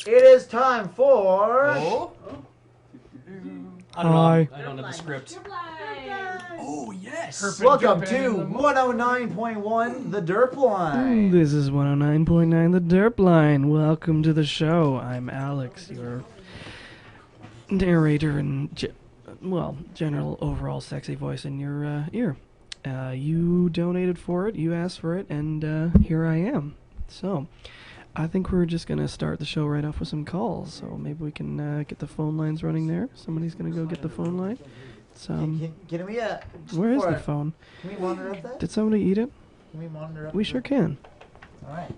It is time for... Oh? I don't know. Hi. I don't know the script. Oh, yes. Welcome to 109.1 The DerpLine. This is 109.9 The DerpLine. Welcome to the show. I'm Alex, your narrator and, general overall sexy voice in your ear. You donated for it, you asked for it, and here I am. So, I think we're just going to start the show right off with some calls. So maybe we can get the phone lines running there. Somebody's going to go get the phone line. Can we, where is the phone? Can we monitor up that? Did somebody eat it? Can we monitor up We sure can. Alright.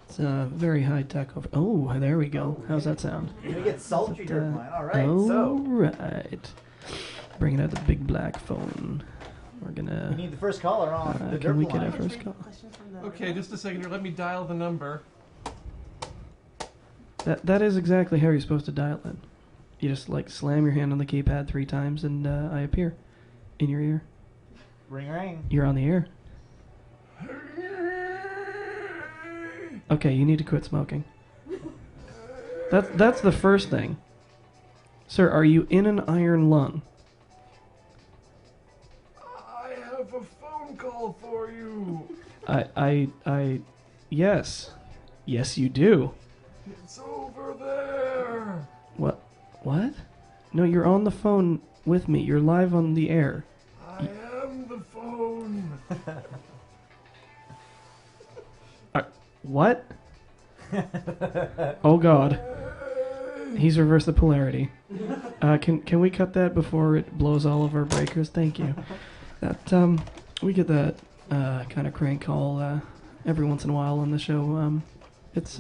It's very high tech over. Oh, there we go. How's that sound? Can we get sultry DerpLine? Alright, Alright. Bringing out the big black phone. We're gonna. We need the first caller on the Can we get our DerpLine. first call? Okay, just a second here. Let me dial the number. That is exactly how you're supposed to dial it. You just like slam your hand on the keypad 3 times and I appear in your ear. Ring ring. You're on the air. Okay, you need to quit smoking. That's the first thing. Sir, are you in an iron lung? I have a phone call for you. Yes. Yes, you do. It's over there. What? No, you're on the phone with me. You're live on the air. I am the phone. What? Oh God. He's reversed the polarity. Can we cut that before it blows all of our breakers? Thank you. That we get that kind of crank call every once in a while on the show. It's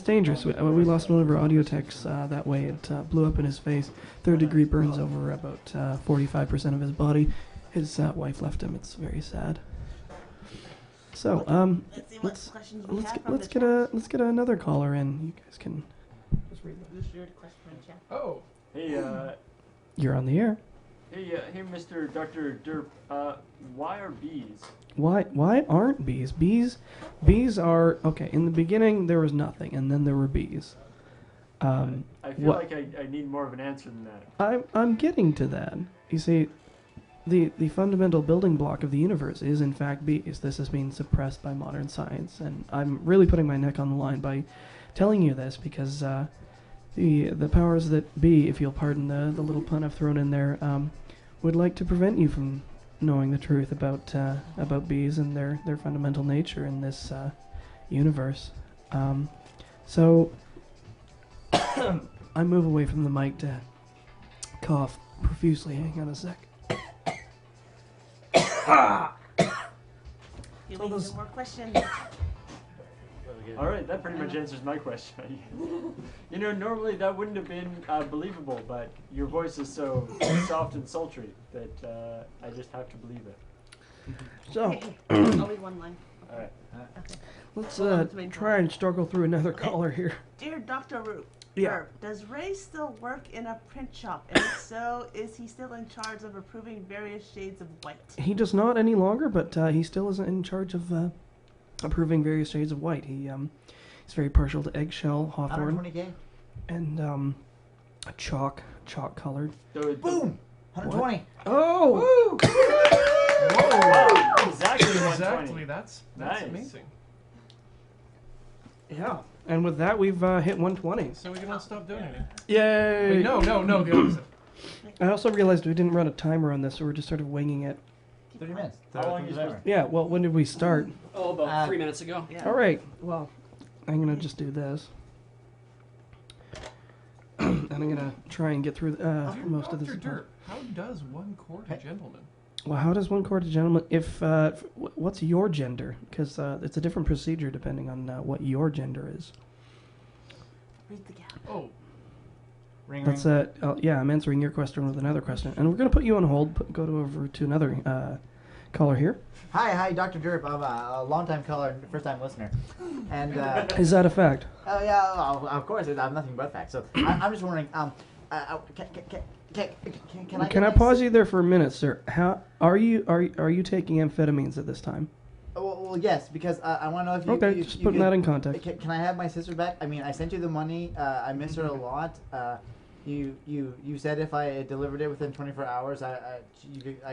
dangerous. We lost one of our audio techs that way. It blew up in his face. 3rd-degree burns over about 45% of his body. His wife left him. It's very sad. So let's get another caller in. You guys can just read that. Oh. Hey, You're on the air. hey, Mr. Dr. Derp. Why are bees? Why aren't bees? Bees are okay. In the beginning, there was nothing, and then there were bees. I feel like I need more of an answer than that. I'm getting to that. You see, the fundamental building block of the universe is in fact bees. This is being suppressed by modern science, and I'm really putting my neck on the line by telling you this because the powers that be, if you'll pardon the little pun I've thrown in there, would like to prevent you from knowing the truth about bees and their fundamental nature in this universe. So I move away from the mic to cough profusely. Hang on a sec. More questions. All right, that pretty much answers my question. Normally that wouldn't have been believable, but your voice is so soft and sultry that I just have to believe it. So Only one line. All right. let's try and struggle through another caller here. Dear Dr. Root, Yeah. does Ray still work in a print shop? And if so, is he still in charge of approving various shades of white? He does not any longer, but he still is in charge of approving various shades of white. He's very partial to eggshell, hawthorn, 120K? and chalk colored. So Boom! 120. Oh! Wow, exactly 120. Exactly. That's Nice. amazing. Yeah. And with that, we've hit 120. So we can all stop donating. Yay! Wait, no, the opposite. I also realized we didn't run a timer on this, so we're just sort of winging it. 30 minutes. How long is this? Yeah. Well, when did we start? Oh, about 3 minutes ago. Yeah. All right. Well, I'm gonna just do this, and I'm gonna try and get through most of this. Dr. Derp, how does one court a gentleman? Well, how does one court a gentleman? If what's your gender? Because it's a different procedure depending on what your gender is. Read the gap. Oh, Ring That's ring. yeah. I'm answering your question with another question, and we're gonna put you on hold. Go over to another caller here. Hi, Dr. Derp. I'm a long-time caller, first-time listener. And, Is that a fact? oh, yeah, of course, I'm nothing but facts. So, I'm just wondering, Can I pause you there for a minute, sir? How are you taking amphetamines at this time? Well, Well, yes, because I want to know if you. Okay, if just you putting could- that in context. Can I have my sister back? I mean, I sent you the money. I miss her a lot. You said if I delivered it within 24 hours, I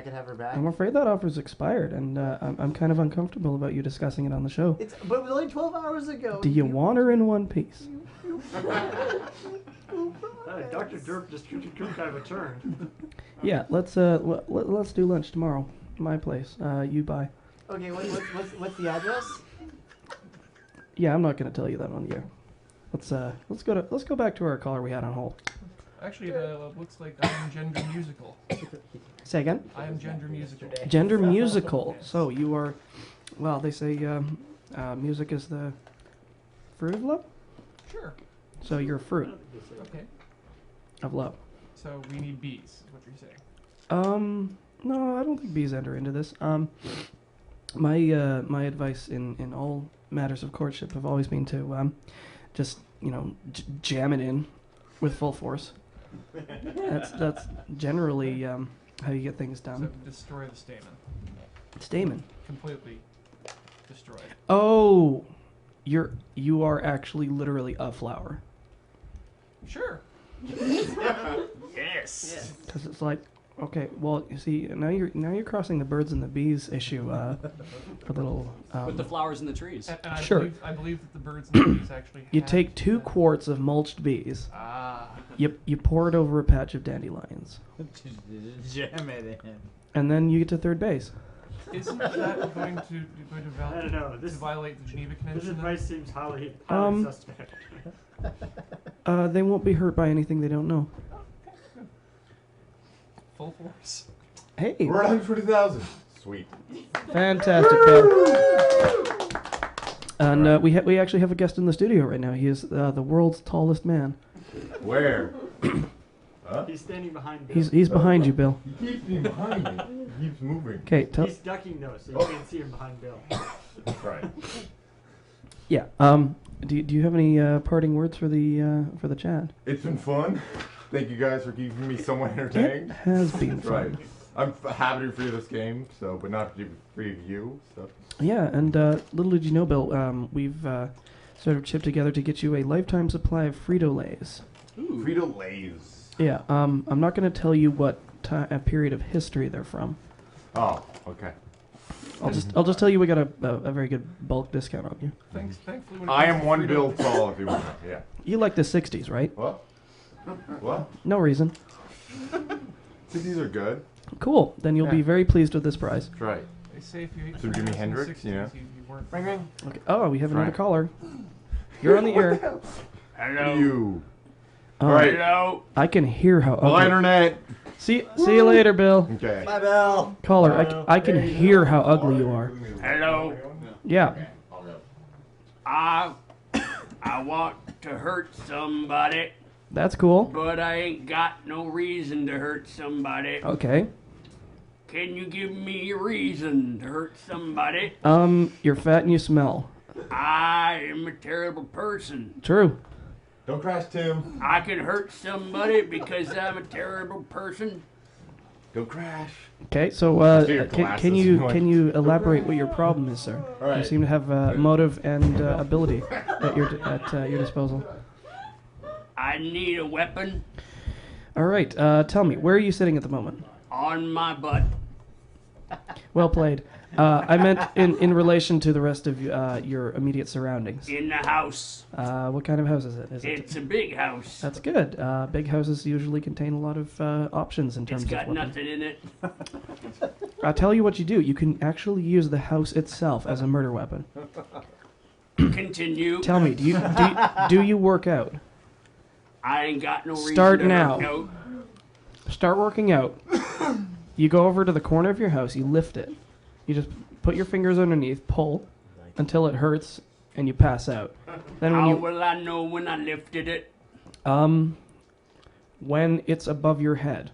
could have her back. I'm afraid that offer's expired, and I'm kind of uncomfortable about you discussing it on the show. But it was only 12 hours ago. Do you want her in one piece? Dr. Derp just took kind of a turn. Yeah, let's do lunch tomorrow. My place. You buy. Okay, what's the address? Yeah, I'm not gonna tell you that on the air. Let's go back to our caller we had on hold. Actually, it looks like I am gender musical. Say again. I am gender musical. Gender musical. So you are. Well, they say music is the fruit of love. Sure. So you're a fruit Okay. of love. So we need bees, is what you're saying. No, I don't think bees enter into this. My advice in all matters of courtship have always been to just jam it in with full force. That's generally how you get things So done. destroy the stamen. Stamen. Completely destroy. Oh, you are actually literally a flower. Sure. Yes. Because it's like, okay, well, you see, now you're crossing the birds and the bees issue a little. With the flowers and the trees. And I Sure. I believe that the birds and the bees actually. You have take 2 the- quarts of mulched bees. Ah. You pour it over a patch of dandelions, Jam it in. and then you get to third base. Isn't that going to I don't know. to violate the Geneva This Convention? then? advice seems highly Um, suspect. They won't be hurt by anything they don't know. Full force. Hey, We're at 120,000. Sweet. fantastic, Bill. And we actually have a guest in the studio right now. He is the world's tallest man. Where? Huh? He's standing behind Bill. He's behind you, Bill. He keeps being behind me. He keeps moving. Okay, He's ducking though, so you can't see him behind Bill. That's right. yeah. Do you have any parting words for the chat? It's been fun. Thank you guys for keeping me somewhat It entertained. has been That's right. fun. I'm happy to be free of this game, but not to be free of you. So. Yeah, and little did you know, Bill, we've sort of chipped together to get you a lifetime supply of Frito-Lays. Frito-Lays. Yeah, I'm not going to tell you what period of history they're from. Oh, okay. I'll just tell you we got a very good bulk discount on you. Thankfully, when it I comes am to one Frito- bill tall if you want. Yeah. You like the 60s, right? What? What? No reason. 60s are good. Cool. Then you'll be Yeah. very pleased with this prize. That's right. They say if you ate Some Jimi Fritos in the Hendrix, 60s, you know? you weren't. Ring ring. Okay. Oh, we have another Right. caller. You're on the air. Hello. You. Oh, Right. Hello. I can hear how Hello, ugly. internet. See you later, Bill. Okay. Bye, Bill. Caller, I can hear how ugly you are. Hello. Yeah. I want to hurt somebody, That's cool. but I ain't got no reason to hurt somebody. Okay. Can you give me a reason to hurt somebody? You're fat and you smell. I am a terrible person. True. Don't crash, Tim. I can hurt somebody because I'm a terrible person. Don't crash. Okay, so See your can glasses. can you elaborate what your problem is, sir? All right. You seem to have motive and ability at your disposal. I need a weapon All right, tell me, where are you sitting at the moment? on my butt. Well played. I meant in relation to the rest of your immediate surroundings. In the house. What kind of house is it? It's a big house. That's good. Big houses usually contain a lot of options in terms It's of got weapons. nothing in it. I'll tell you what you do. You can actually use the house itself as a murder weapon. Continue. Tell me, do you work out? I ain't got no reason Start to now. work out. Start working out. You go over to the corner of your house, you lift it. You just put your fingers underneath, pull until it hurts, and you pass out. Then How when will I know when I lifted it? when it's above your head,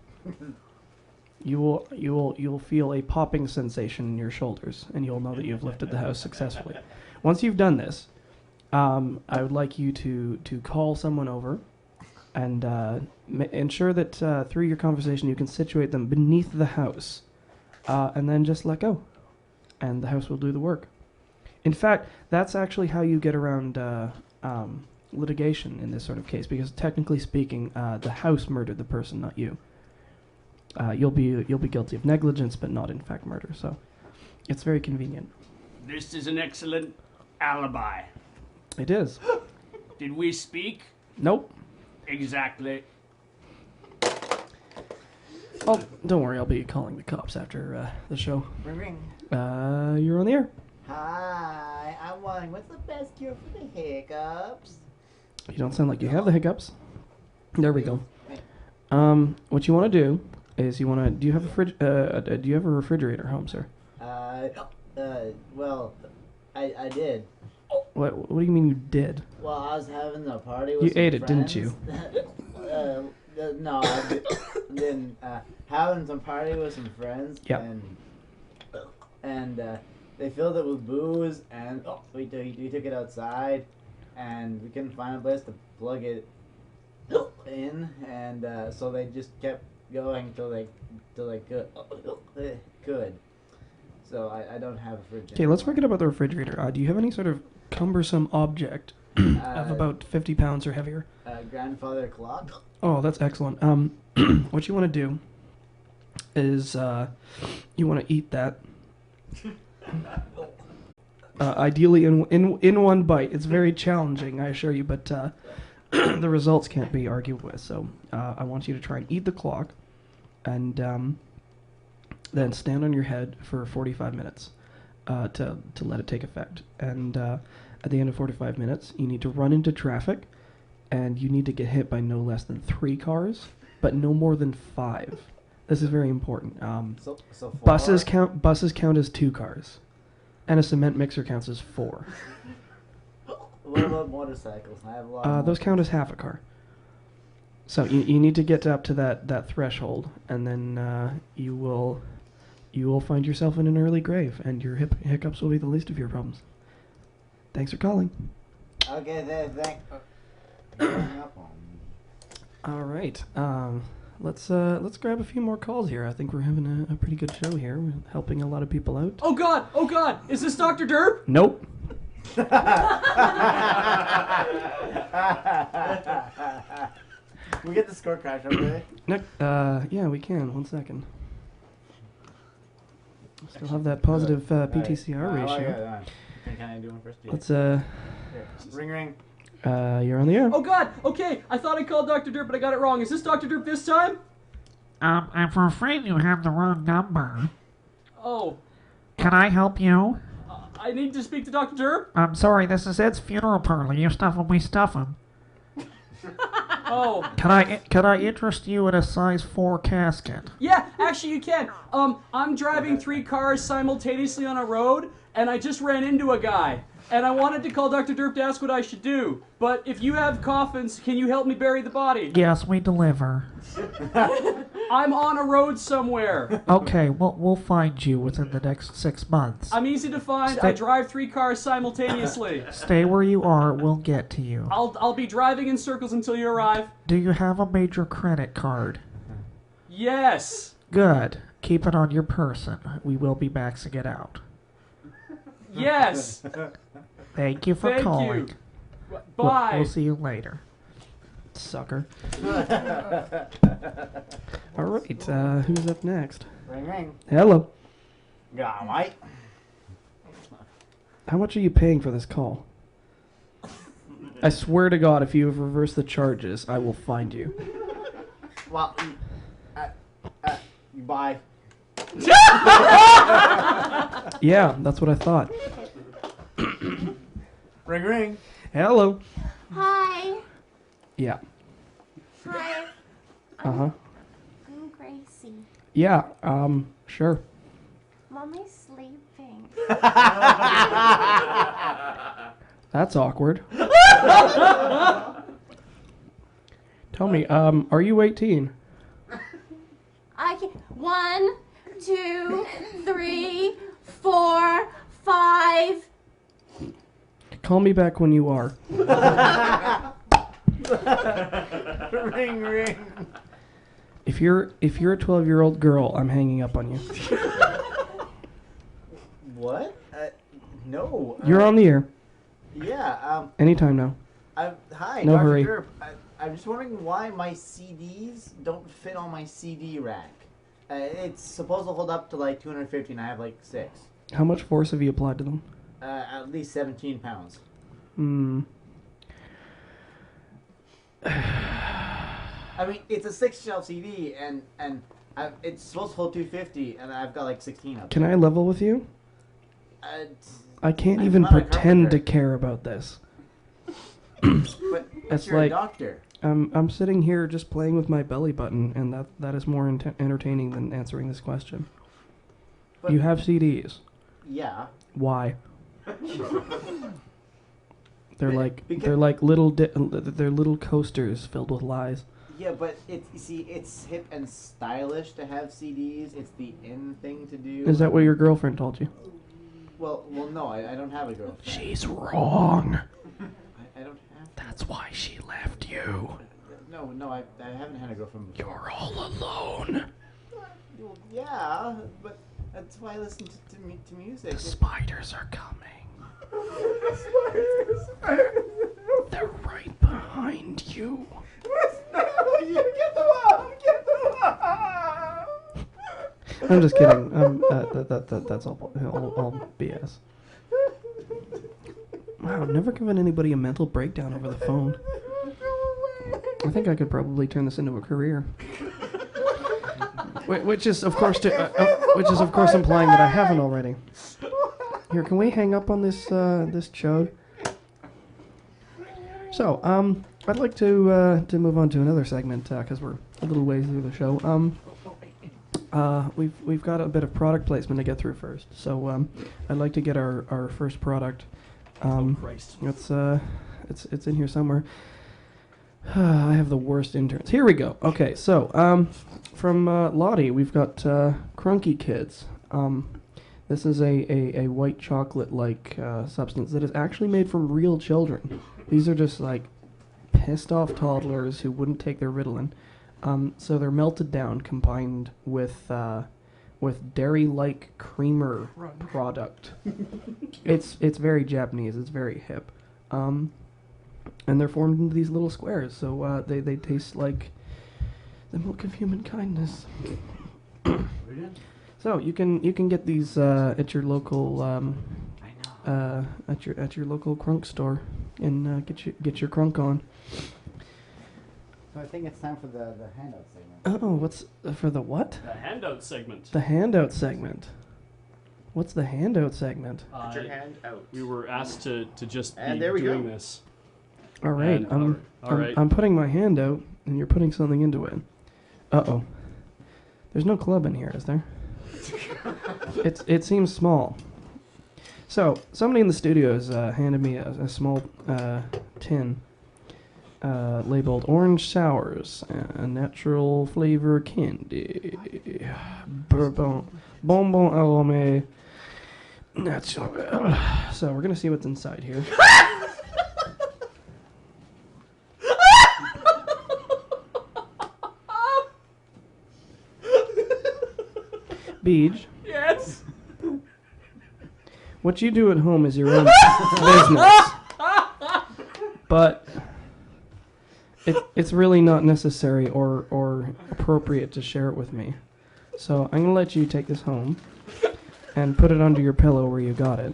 you'll feel a popping sensation in your shoulders, and you'll know that you've lifted the house successfully. Once you've done this, I would like you to call someone over and ensure that through your conversation you can situate them beneath the house, and then just let go, and the house will do the work. In fact, that's actually how you get around litigation in this sort of case, because technically speaking, the house murdered the person, not you. You'll be guilty of negligence, but not in fact murder. So, it's very convenient. This is an excellent alibi. It is. Did we speak? Nope. Exactly. Oh, don't worry. I'll be calling the cops after the show. Ring ring. You're on the air. Hi, I'm wondering what's the best cure for the hiccups? You don't sound like you have the hiccups. There we go. What you want to do is you want to. Do you have a do you have a refrigerator at home, sir? Well, I did. What do you mean you did? Well, I was having a party with You some ate it, didn't friends. you? No, I didn't. Having some party with some friends. Yep. And they filled it with booze, and we took it outside, and we couldn't find a place to plug it in, and so they just kept going till they could. So I don't have a fridge. Okay, let's forget about the refrigerator. Do you have any sort of cumbersome object of about 50 pounds or heavier? Grandfather clock. Oh, that's excellent. What you want to do is you want to eat that. Ideally in one bite. It's very challenging, I assure you, but the results can't be argued with. So I want you to try and eat the clock, and then stand on your head for 45 minutes to let it take effect. And at the end of 45 minutes, you need to run into traffic, and you need to get hit by no less than 3 cars, but no more than 5. This is very important. So Buses count as 2 cars, and a cement mixer counts as 4. What about motorcycles? I have a lot. Those count as half a car. So you need to get up to that threshold, and then you will find yourself in an early grave, and your hiccups will be the least of your problems. Thanks for calling. Okay, thank. All right. Let's grab a few more calls here. I think we're having a pretty good show here. We're helping a lot of people out. Oh God! Oh God! Is this Dr. Derp? Nope. We get the score crash over there. Yeah, we can. 1 second. Still have that positive PTCR ratio. Can I do one first? Let's Ring ring. You're on the air. Oh God! Okay, I thought I called Dr. Derp, but I got it wrong. Is this Dr. Derp this time? I'm afraid you have the wrong number. Oh, Can I help you? I need to speak to Dr. Derp. I'm sorry, this is Ed's funeral parlor. You stuff him, we stuff him. Oh, Can I interest you in a size 4 casket? yeah. Actually, you can. I'm driving 3 cars simultaneously on a road, and I just ran into a guy. And I wanted to call Dr. Derp to ask what I should do. But if you have coffins, can you help me bury the body? Yes, we deliver. I'm on a road somewhere. Okay, we'll find you within the next 6 months. I'm easy to find. I drive 3 cars simultaneously. Stay where you are, we'll get to you. I'll be driving in circles until you arrive. Do you have a major credit card? Yes. Good. Keep it on your person. We will be maxing it out. Yes. Thank you for Thank calling. you. Bye. We'll see you later. Sucker. All right, who's up next? Ring ring. Hello. Yeah, mate. How much are you paying for this call? I swear to God, if you have reversed the charges, I will find you. Well, bye. Yeah, that's what I thought. Ring ring. Hello. Hi. Yeah. Hi. Uh-huh. I'm Gracie. Yeah, sure. Mommy's sleeping. That's awkward. Tell me, are you 18? I can. 1, 2, 3, 4, 5. Call me back when you are. Ring ring. If you're a 12-year-old girl, I'm hanging up on you. What? No. You're on the air. Yeah. Anytime now. Hi, No Dr. hurry. Derp. I'm just wondering why my CDs don't fit on my CD rack. It's supposed to hold up to like 250, and I have like 6. How much force have you applied to them? At least 17 pounds. I mean, it's a 6-shelf CD, and it's supposed to hold 250, and I've got like 16 of them. Can I level with you? I can't I'm even not a pretend to carpenter. care about this. But It's you're like- a doctor. I'm sitting here just playing with my belly button, and that is more entertaining than answering this question. But You have CDs. yeah. Why? They're Because- like little they're little coasters filled with lies. Yeah, but it's hip and stylish to have CDs. It's the in thing to do. Is that what your girlfriend told you? Well, no, I don't have a girlfriend. She's wrong. I don't have. That's why she left you. No, I haven't had a girlfriend before. You're all alone. Well, yeah, but that's why I listen to music. The spiders are coming. They're right behind you. Get them off! I'm just kidding. That's all BS. Wow, I've never given anybody a mental breakdown over the phone. I think I could probably turn this into a career. Which is of course implying that I haven't already. Here, can we hang up on this this chode? So, I'd like to move on to another segment because we're a little ways through the show. We've got a bit of product placement to get through first. So, I'd like to get our first product. Christ. It's in here somewhere. I have the worst interns. Here we go. Okay, so from Lottie, we've got Crunky Kids. This is a white chocolate-like substance that is actually made from real children. These are just like pissed off toddlers who wouldn't take their Ritalin. So they're melted down, combined with dairy-like creamer product. It's very Japanese. It's very hip. And they're formed into these little squares, so they taste like the milk of human kindness. So you can get these at your local at your local crunk store and get your crunk on. So I think it's time for the handout segment. Oh, what's for the what? The handout segment. The handout segment. What's the handout segment? Put your hand out. We were asked to just And be there we doing go. this. All right, And, all right. I'm putting my hand out, and you're putting something into it. Uh-oh. There's no club in here, is there? It seems small. So, somebody in the studio has handed me a small tin labeled Orange Sours, a natural flavor candy. Bonbon arome natural. So, we're going to see what's inside here. Beej, Yes. what you do at home is your own business. But it's really not necessary or appropriate to share it with me. So I'm going to let you take this home and put it under your pillow where you got it.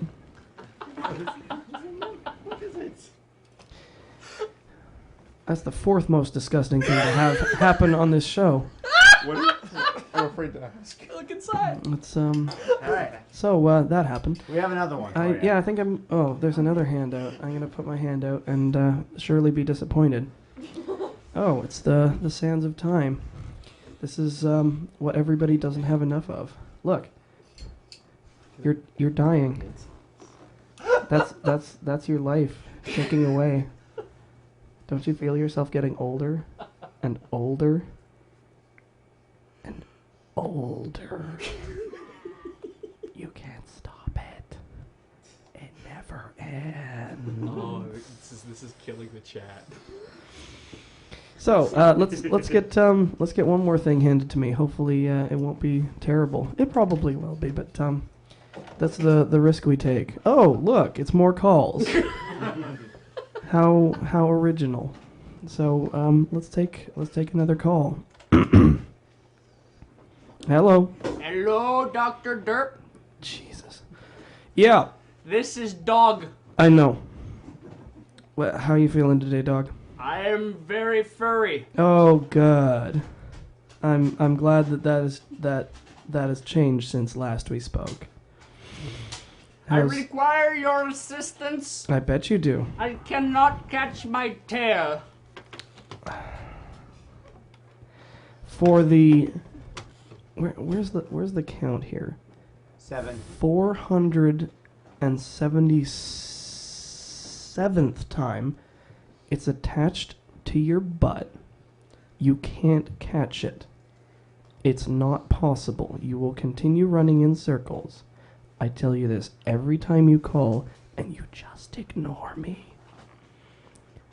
That's the fourth most disgusting thing to have happen on this show. I'm afraid to ask. Look inside. It's All right. so that happened. We have another one. I think I'm. Oh, there's another handout. I'm gonna put my hand out and surely be disappointed. Oh, it's the sands of time. This is what everybody doesn't have enough of. Look, you're dying. That's your life ticking away. Don't you feel yourself getting older and older and older? You can't stop it. It never ends. Oh, this is killing the chat. So let's get one more thing handed to me. Hopefully it won't be terrible. It probably will be, but That's the risk we take. Oh, look, it's more calls. How original. So let's take another call. Hello. Hello, Dr. Derp. Jesus. Yeah, This is Dog. I know. How you feeling today, dog? I am very furry. Oh, good. I'm glad that has changed since last we spoke. I require your assistance. I bet you do. I cannot catch my tail. For the where's the count here? 7. 477th time it's attached to your butt. You can't catch it. It's not possible. You will continue running in circles. I tell you this every time you call, and you just ignore me.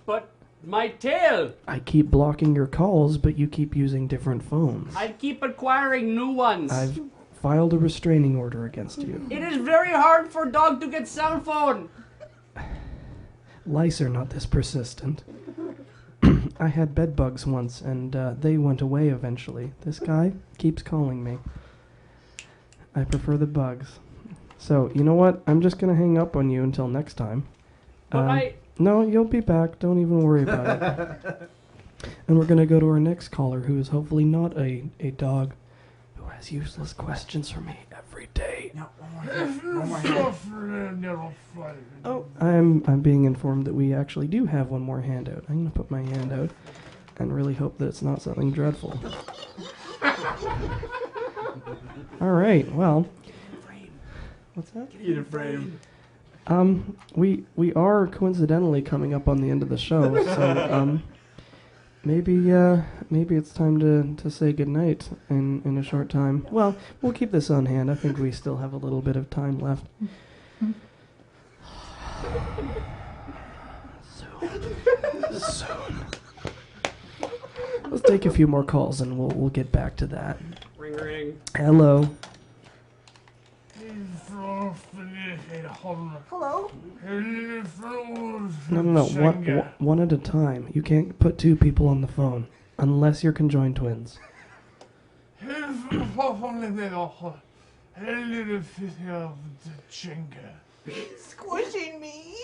But my tail. I keep blocking your calls, but you keep using different phones. I keep acquiring new ones. I've filed a restraining order against you. It is very hard for Dog to get cell phone. Lice are not this persistent. I had bed bugs once, and they went away eventually. This guy keeps calling me. I prefer the bugs. So, you know what? I'm just going to hang up on you until next time. But No, you'll be back. Don't even worry about it. And we're going to go to our next caller, who is hopefully not a dog who has useless questions for me every day. No, one more. Oh, I'm being informed that we actually do have one more handout. I'm going to put my hand out and really hope that it's not something dreadful. All right, well. What's that? Get a frame. We are coincidentally coming up on the end of the show, so maybe it's time to say goodnight in a short time. Well, we'll keep this on hand. I think we still have a little bit of time left. Soon. Let's take a few more calls and we'll get back to that. Ring ring. Hello. Hello? No. One at a time. You can't put two people on the phone unless you're conjoined twins. Squishing me.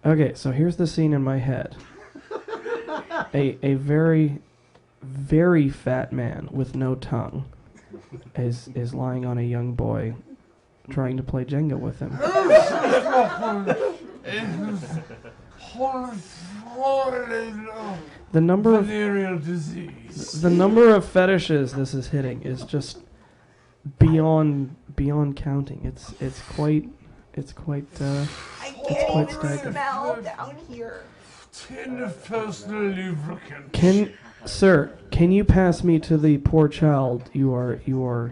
Okay, so here's the scene in my head. A very, very fat man with no tongue is lying on a young boy trying to play Jenga with him. The number of the number of fetishes this is hitting is just beyond counting. It's quite staggering. Smell down here. Tin of personal lubricant. Can you pass me to the poor child you are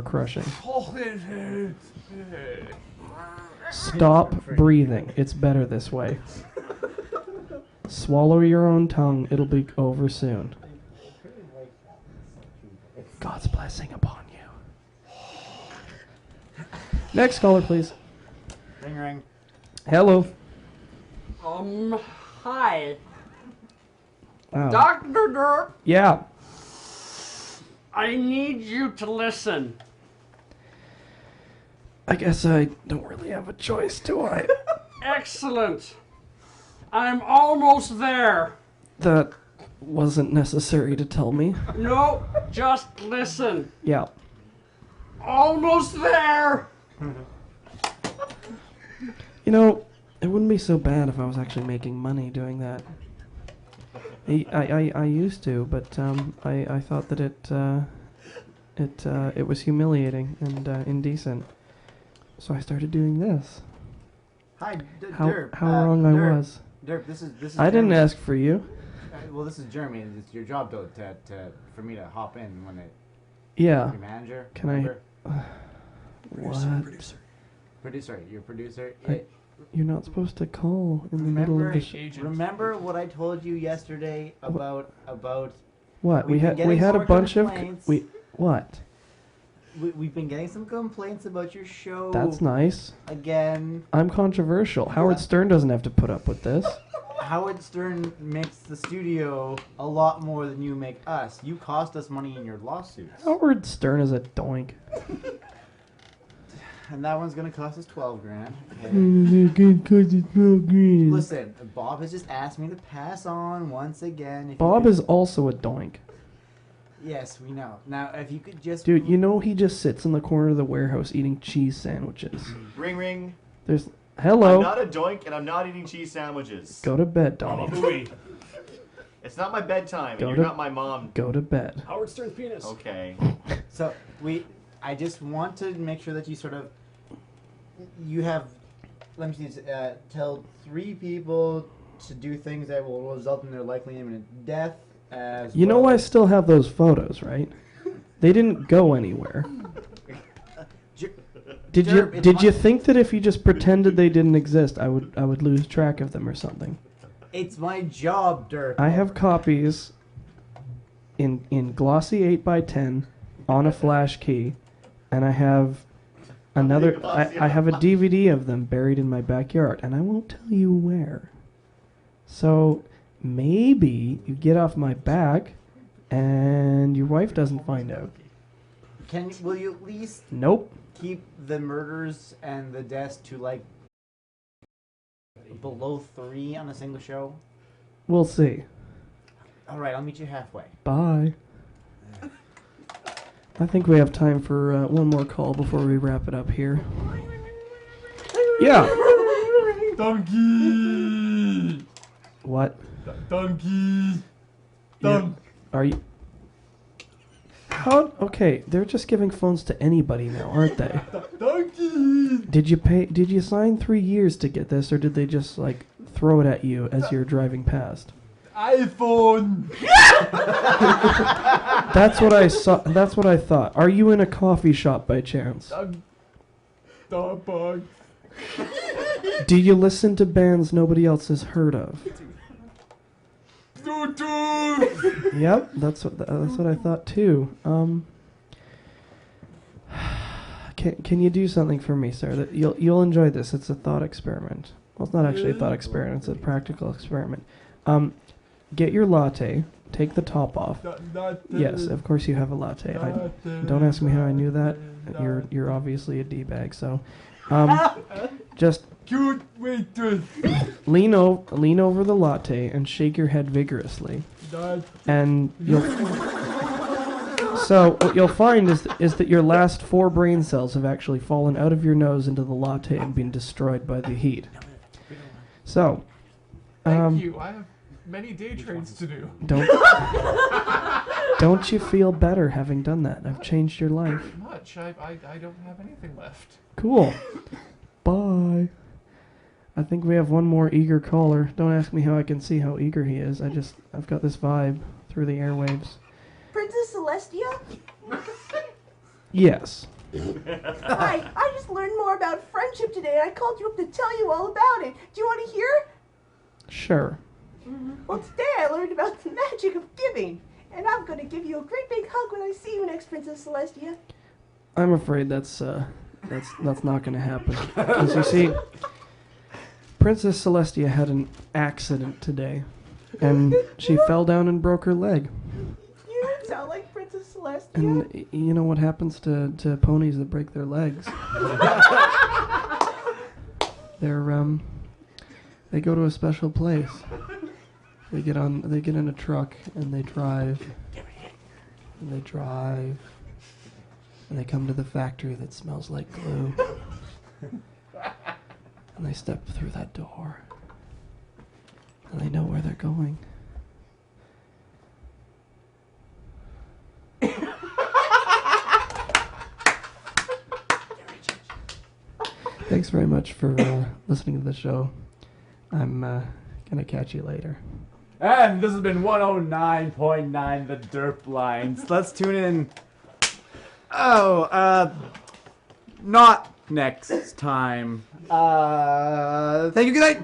crushing? Stop breathing. It's better this way. Swallow your own tongue. It'll be over soon. God's blessing upon you. Next caller, please. Ring ring. Hello. Hi. Wow. Dr. Derp, Yeah. I need you to listen. I guess I don't really have a choice, do I? Excellent. I'm almost there. That wasn't necessary to tell me. No, just listen. Yeah. Almost there. You know, it wouldn't be so bad if I was actually making money doing that. I used to, but I thought that it was humiliating and indecent. So I started doing this. Hi, How Derp. wrong Derp, I was. Derp, this is. I didn't Jeremy. ask for you. Well, this is Jeremy. And it's your job for me to hop in when it. Yeah. Your manager. Can remember? What? Producer. Your producer. You're not supposed to call in the middle of the Remember what I told you yesterday about What? We we've been had a getting bunch more of complaints. what? we've been getting some complaints about your show. That's nice. Again. I'm controversial. Howard Stern doesn't have to put up with this. Howard Stern makes the studio a lot more than you make us. You cost us money in your lawsuits. Howard Stern is a doink. And that one's gonna cost us $12,000. Okay. Listen, Bob has just asked me to pass on once again. If Bob is also a doink. Yes, we know. Now, if you could just... Dude, you know he just sits in the corner of the warehouse eating cheese sandwiches. Ring, ring. There's... Hello. I'm not a doink, and I'm not eating cheese sandwiches. Go to bed, Donnie. It's not my bedtime, Go and to- you're not my mom. Go to bed. Howard Stern's penis. Okay. So, I just want to make sure that you sort of... You have... Let me see, tell 3 people to do things that will result in their likely imminent death. You know I still have those photos, right? They didn't go anywhere. Did you think that if you just pretended they didn't exist, I would lose track of them or something? It's my job, Derp. I have copies in glossy 8x10 on a flash key, and I have another. I have a DVD of them buried in my backyard, and I won't tell you where. So maybe you get off my back, and your wife doesn't find out. Will you at least... Nope. Keep the murders and the deaths to like below 3 on a single show? We'll see. Alright, I'll meet you halfway. Bye. I think we have time for one more call before we wrap it up here. Yeah. Donkey! What? Donkey! Are you... How? Okay, they're just giving phones to anybody now, aren't they? Donkey! Did you sign 3 years to get this, or did they just like throw it at you as you're driving past? iPhone! That's what I saw. That's what I thought. Are you in a coffee shop by chance? Starbucks. Do you listen to bands nobody else has heard of? Yep, that's what I thought too. Can you do something for me, sir? That you'll enjoy this. It's a thought experiment. Well, it's not actually a thought experiment. It's a practical experiment. Get your latte. Take the top off. Yes, of course you have a latte. Don't ask me how I knew that. You're obviously a d-bag. So, just lean over the latte and shake your head vigorously, and so what you'll find is that your last 4 brain cells have actually fallen out of your nose into the latte and been destroyed by the heat. So, Thank you. I have many day trades to do. Don't you feel better having done that? I've changed your life. Much. I don't have anything left. Cool. Bye. I think we have one more eager caller. Don't ask me how I can see how eager he is. I've got this vibe through the airwaves. Princess Celestia? Yes. Hi, I just learned more about friendship today, and I called you up to tell you all about it. Do you want to hear? Sure. Well, today I learned about the magic of giving, and I'm going to give you a great big hug when I see you next, Princess Celestia. I'm afraid that's not going to happen. Because you see, Princess Celestia had an accident today, and she fell down and broke her leg. You don't sound like Princess Celestia. And you know what happens to ponies that break their legs? They go to a special place. They get in a truck and they drive. And they drive. And they come to the factory that smells like glue. And they step through that door. And they know where they're going. Thanks very much for listening to the show. I'm gonna catch you later. And this has been 109.9 The Derp Lines. Let's tune in. Not next time. Thank you. Good night.